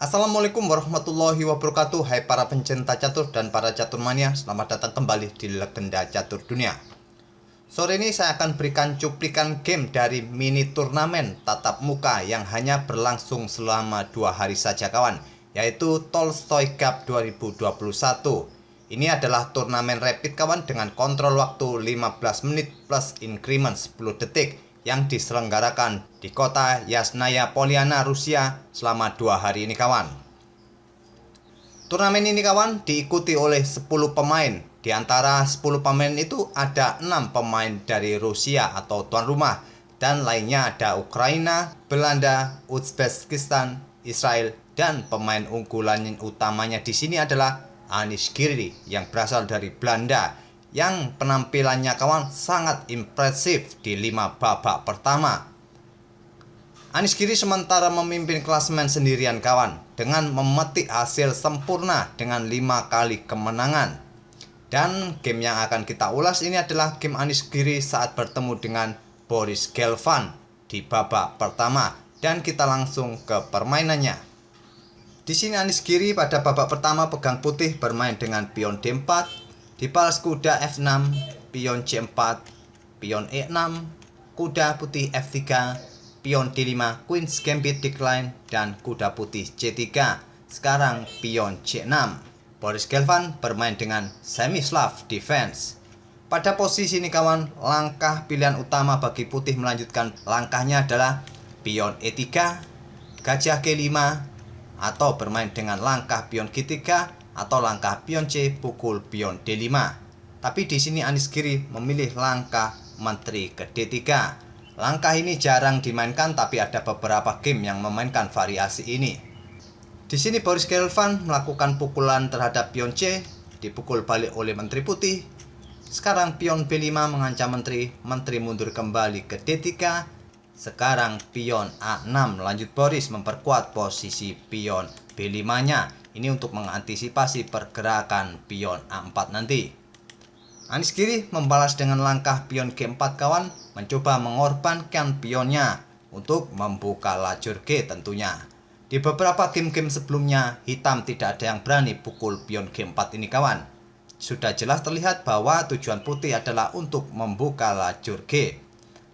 Assalamualaikum warahmatullahi wabarakatuh. Hai para pencinta catur dan para catur mania, selamat datang kembali di Legenda Catur Dunia. Sore ini saya akan berikan cuplikan game dari mini turnamen tatap muka yang hanya berlangsung selama 2 hari saja kawan, yaitu Tolstoy Cup 2021. Ini adalah turnamen rapid kawan dengan kontrol waktu 15 menit plus increment 10 detik yang diselenggarakan di kota Yasnaya Poliana, Rusia selama 2 hari ini kawan. Turnamen ini kawan diikuti oleh 10 pemain. Di antara 10 pemain itu ada 6 pemain dari Rusia atau tuan rumah, dan lainnya ada Ukraina, Belanda, Uzbekistan, Israel, dan pemain unggulan utamanya di sini adalah Anish Giri yang berasal dari Belanda, yang penampilannya kawan sangat impresif di 5 babak pertama. Anish Giri sementara memimpin klasemen sendirian kawan dengan memetik hasil sempurna dengan 5 kali kemenangan. Dan game yang akan kita ulas ini adalah game Anish Giri saat bertemu dengan Boris Gelfand di babak pertama, dan kita langsung ke permainannya. Di sini Anish Giri pada babak pertama pegang putih bermain dengan pion D4, dibalas kuda F6, pion C4, pion E6, kuda putih F3, pion D5, Queen's Gambit decline, dan kuda putih C3. Sekarang pion C6. Boris Gelfand bermain dengan semi-slav defense. Pada posisi ini kawan, langkah pilihan utama bagi putih melanjutkan langkahnya adalah pion E3, gajah G5, atau bermain dengan langkah pion G3 atau langkah pion C pukul pion D5. Tapi di sini Anish Giri memilih langkah menteri ke D3. Langkah ini jarang dimainkan, tapi ada beberapa game yang memainkan variasi ini. Di sini Boris Gelfand melakukan pukulan terhadap pion C, dipukul balik oleh menteri putih. Sekarang pion B5 mengancam menteri mundur kembali ke D3. Sekarang pion A6, lanjut Boris memperkuat posisi pion B5-nya. Ini untuk mengantisipasi pergerakan pion A4 nanti. Anish Giri membalas dengan langkah pion G4 kawan, mencoba mengorbankan pionnya untuk membuka lajur G tentunya. Di beberapa game-game sebelumnya, hitam tidak ada yang berani pukul pion G4 ini kawan. Sudah jelas terlihat bahwa tujuan putih adalah untuk membuka lajur G.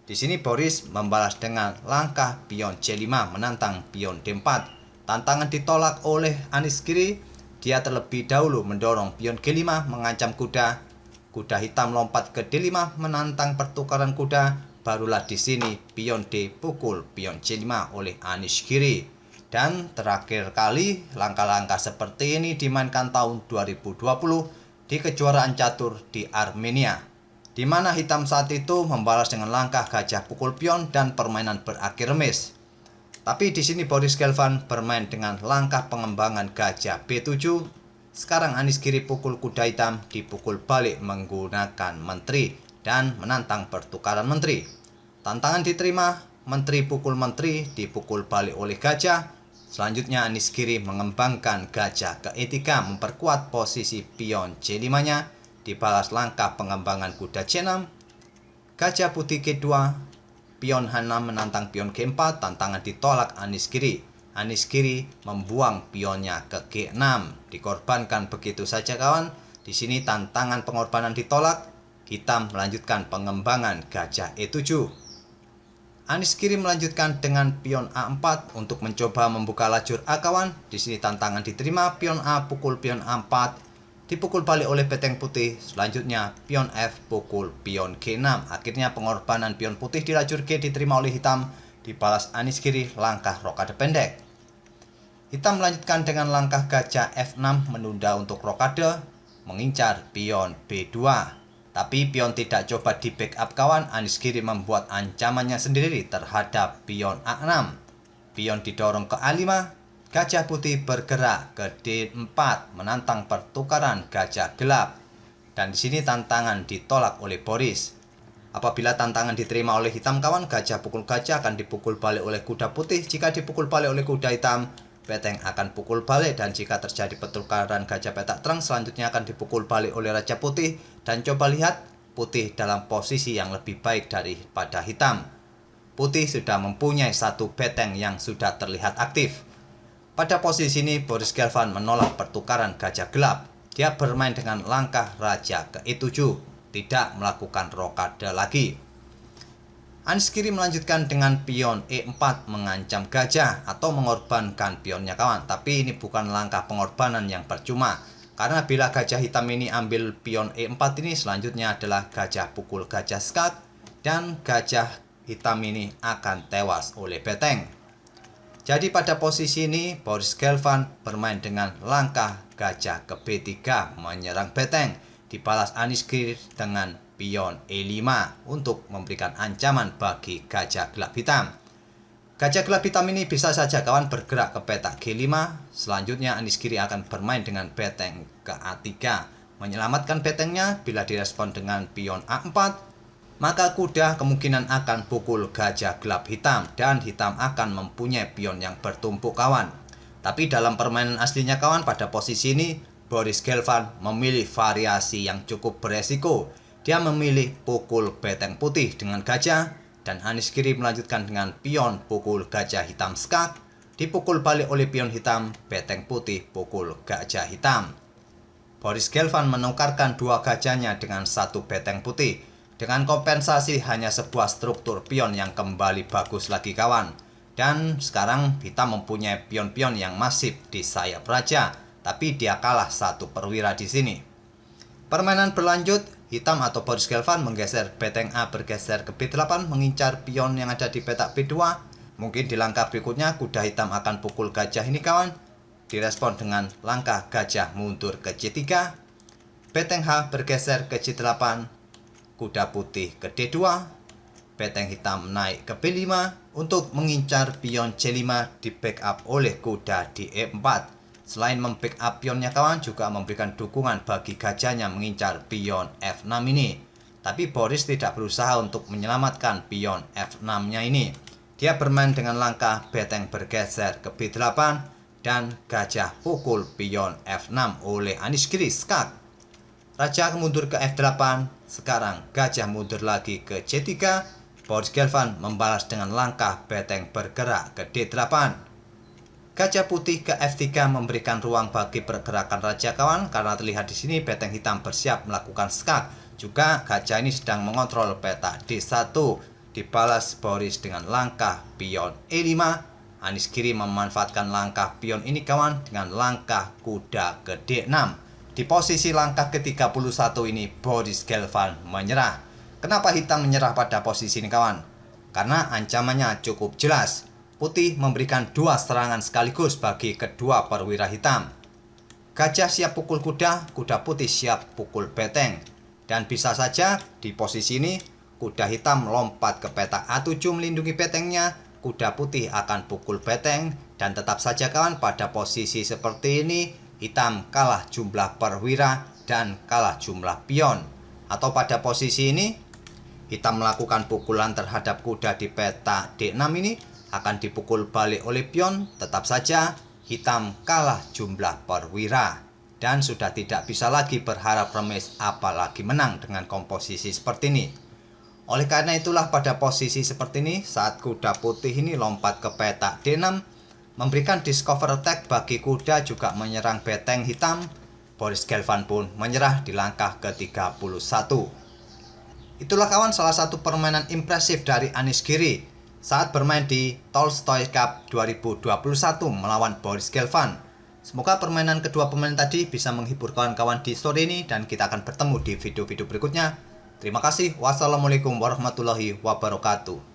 Di sini Boris membalas dengan langkah pion C5 menantang pion D4. Tantangan ditolak oleh Anish Giri. Dia terlebih dahulu mendorong pion G5 mengancam kuda. Kuda hitam lompat ke D5 menantang pertukaran kuda. Barulah di sini pion D pukul pion C5 oleh Anish Giri. Dan terakhir kali langkah-langkah seperti ini dimainkan tahun 2020 di kejuaraan catur di Armenia, di mana hitam saat itu membalas dengan langkah gajah pukul pion dan permainan berakhir remis. Tapi di sini Boris Gelfand bermain dengan langkah pengembangan gajah B7. Sekarang Anish Giri pukul kuda hitam, dipukul balik menggunakan menteri dan menantang pertukaran menteri. Tantangan diterima, menteri pukul menteri, dipukul balik oleh gajah. Selanjutnya Anish Giri mengembangkan gajah ke E3, memperkuat posisi pion C5-nya, dibalas langkah pengembangan kuda C6, gajah putih G2, pion H6 menantang pion G4, tantangan ditolak Anish Giri. Anish Giri membuang pionnya ke G6, dikorbankan begitu saja kawan. Di sini tantangan pengorbanan ditolak, hitam melanjutkan pengembangan gajah E7. Anish Giri melanjutkan dengan pion A4 untuk mencoba membuka lajur A kawan. Di sini tantangan diterima, pion A pukul pion A4, dipukul balik oleh beteng putih. Selanjutnya pion F pukul pion G6. Akhirnya pengorbanan pion putih di lajur G diterima oleh hitam, dibalas Anish Giri langkah rokade pendek. Hitam melanjutkan dengan langkah gajah F6 menunda untuk rokade, mengincar pion B2. Tapi pion tidak coba di backup kawan. Anish Giri membuat ancamannya sendiri terhadap pion A6. Pion didorong ke A5. Gajah putih bergerak ke D4 menantang pertukaran gajah gelap. Dan di sini tantangan ditolak oleh Boris. Apabila tantangan diterima oleh hitam kawan, gajah pukul gajah akan dipukul balik oleh kuda putih. Jika dipukul balik oleh kuda hitam, beteng akan pukul balik, dan jika terjadi pertukaran gajah petak terang, selanjutnya akan dipukul balik oleh raja putih. Dan coba lihat, putih dalam posisi yang lebih baik daripada hitam. Putih sudah mempunyai satu beteng yang sudah terlihat aktif. Pada posisi ini Boris Gelfand menolak pertukaran gajah gelap. Dia bermain dengan langkah raja ke E7, tidak melakukan rokade lagi. Aniskiri melanjutkan dengan pion E4 mengancam gajah atau mengorbankan pionnya kawan. Tapi ini bukan langkah pengorbanan yang percuma. Karena bila gajah hitam ini ambil pion E4 ini, selanjutnya adalah gajah pukul gajah skak. Dan gajah hitam ini akan tewas oleh beteng. Jadi pada posisi ini Boris Gelfand bermain dengan langkah gajah ke B3 menyerang beteng. Dibalas Aniskiri dengan pion E5 untuk memberikan ancaman bagi gajah gelap hitam. Gajah gelap hitam ini bisa saja kawan bergerak ke petak G5. Selanjutnya Aniskiri akan bermain dengan beteng ke A3. Menyelamatkan betengnya bila direspon dengan pion A4. Maka kuda kemungkinan akan pukul gajah gelap hitam dan hitam akan mempunyai pion yang bertumpuk kawan. Tapi dalam permainan aslinya kawan, pada posisi ini Boris Gelfand memilih variasi yang cukup beresiko. Dia memilih pukul beteng putih dengan gajah dan Aniskiri melanjutkan dengan pion pukul gajah hitam skak. Dipukul balik oleh pion hitam, beteng putih pukul gajah hitam. Boris Gelfand menukarkan dua gajahnya dengan satu beteng putih. Dengan kompensasi hanya sebuah struktur pion yang kembali bagus lagi kawan. Dan sekarang hitam mempunyai pion-pion yang masif di sayap raja. Tapi dia kalah satu perwira di sini. Permainan berlanjut, hitam atau Boris Gelfand menggeser beteng A bergeser ke B8 mengincar pion yang ada di petak B2. Mungkin di langkah berikutnya kuda hitam akan pukul gajah ini kawan. Direspon dengan langkah gajah mundur ke C3. Beteng H bergeser ke C8. Kuda putih ke D2, beteng hitam naik ke B5 untuk mengincar pion C5 di backup oleh kuda di E4. Selain membackup pionnya kawan, juga memberikan dukungan bagi gajahnya mengincar pion F6 ini. Tapi Boris tidak berusaha untuk menyelamatkan pion F6-nya ini. Dia bermain dengan langkah beteng bergeser ke B8 dan gajah pukul pion F6 oleh Aniskiri skak. Raja mundur ke F8, sekarang gajah mundur lagi ke C3. Boris Gelfand membalas dengan langkah beteng bergerak ke D8. Gajah putih ke F3 memberikan ruang bagi pergerakan raja kawan, karena terlihat di sini beteng hitam bersiap melakukan skak. Juga gajah ini sedang mengontrol petak D1. Dibalas Boris dengan langkah pion E5. Aniskiri memanfaatkan langkah pion ini kawan dengan langkah kuda ke D6. Di posisi langkah ke-31 ini Boris Gelfand menyerah. Kenapa hitam menyerah pada posisi ini kawan? Karena ancamannya cukup jelas. Putih memberikan dua serangan sekaligus bagi kedua perwira hitam. Gajah siap pukul kuda, kuda putih siap pukul beteng. Dan bisa saja di posisi ini kuda hitam lompat ke petak A7 melindungi betengnya. Kuda putih akan pukul beteng. Dan tetap saja kawan, pada posisi seperti ini hitam kalah jumlah perwira dan kalah jumlah pion. Atau pada posisi ini hitam melakukan pukulan terhadap kuda di peta D6 ini akan dipukul balik oleh pion. Tetap saja hitam kalah jumlah perwira dan sudah tidak bisa lagi berharap remis apalagi menang dengan komposisi seperti ini. Oleh karena itulah pada posisi seperti ini saat kuda putih ini lompat ke peta D6 memberikan discover attack bagi kuda juga menyerang beteng hitam. Boris Gelfand pun menyerah di langkah ke-31. Itulah kawan salah satu permainan impresif dari Aniskiri saat bermain di Tolstoy Cup 2021 melawan Boris Gelfand. Semoga permainan kedua pemain tadi bisa menghibur kawan-kawan di sore ini dan kita akan bertemu di video-video berikutnya. Terima kasih. Wassalamualaikum warahmatullahi wabarakatuh.